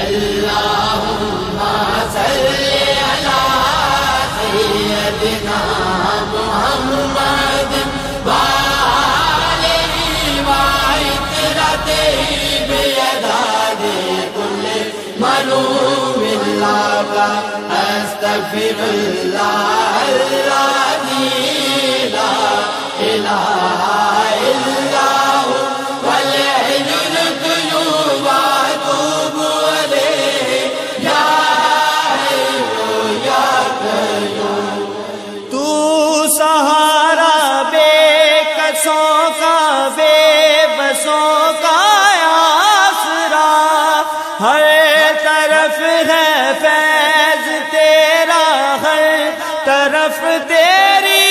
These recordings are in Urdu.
اللهم صل على سيدنا محمد وآله وعترته بيداد كل ملوم لك أستغفر الله الذي لا إله إلا هو والحي القيوم وأتوب إليه يا حي يا قيوم. تو سہارا بے کسوں کا بے بسوں کا آسرا، ہر طرف ہے فیض تیرا، ہر طرف تیری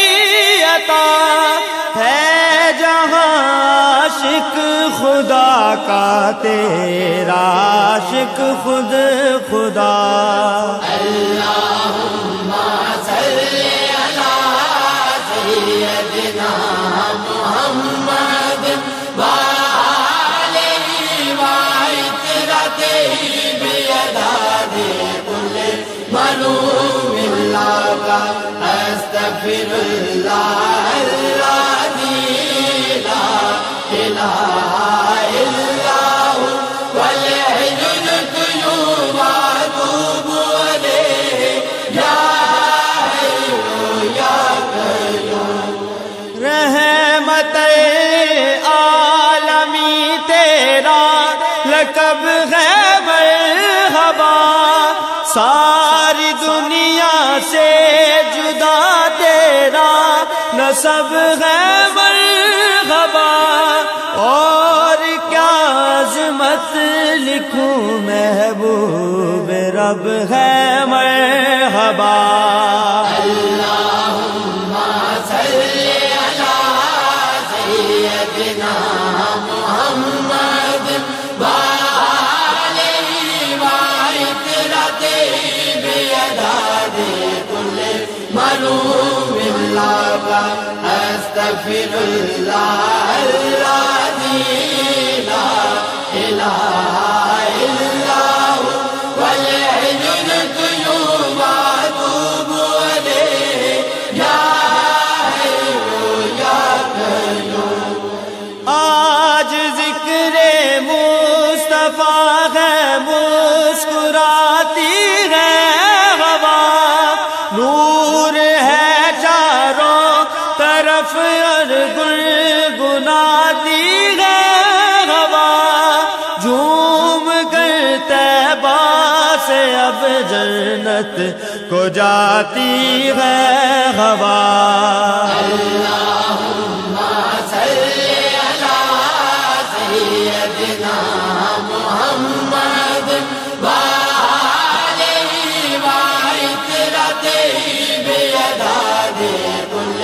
عطا ہے، جہاں عاشق خدا کا تیرا عاشق خود خدا. اللهم صل على سيدنا محمد وآله وعترته بيداد كل ملوم لك أستغفر الله الذي لا إله إلا هو والحي القيوم وأتوب إليه يا حي يا قيوم. رحمت عالمی تیرا لقب ہے مرحبا، ساری دنیا سے جدا تیرا نسب ہے مرحبا، اور کیا عظمت لکھوں محبوب رب ہے مرحبا. اللهم صل على سيدنا محمد وآله وعترته بيداد كل ملوم لك أستغفر الله الذي لا إله إلا هو والحي القيوم وأتوب إليه يا حي يا قيوم. آج ذکر مصطفیٰ ہے، مسکراتی ہے ہوا، نور ہے چاروں طرف اور گنگناتی ہے ہوا، جھوم کر طیبہ سے اب جنت کو جاتی ہے ہوا. اللهم صل على سيدنا محمد وآله وعترته بيداد كل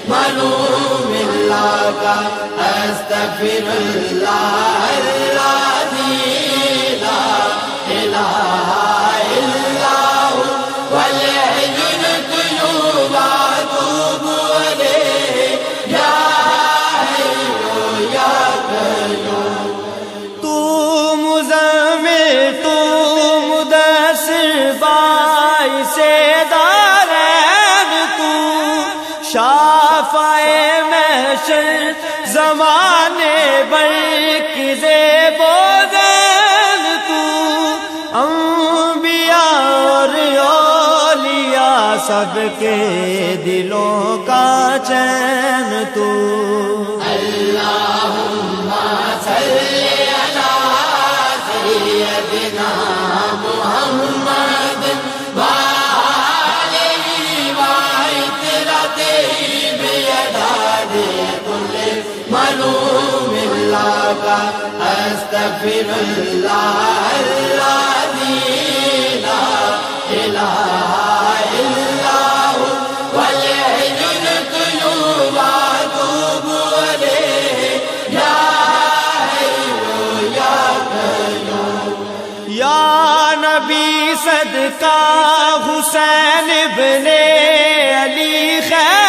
ملوم لك أستغفر الله الذي لا إله إلا هو والحي القيوم وأتوب إليه يا حي يا قيوم. تو مزمل تو مدثر باعث دارین، تو شافع محشر زمانے بر کی زیب و زین، تو انبیاء اور اولیاء سب کے دلوں کا چین، تو اللهم صل على سيدنا محمد وآله وعترته بيداد كل ملوم لك أستغفر الله الذي لا إله إلا هو والحي القيوم وأتوب إليه يا حي يا قيوم. یا نبی صدقہ حسین ابن علی خیر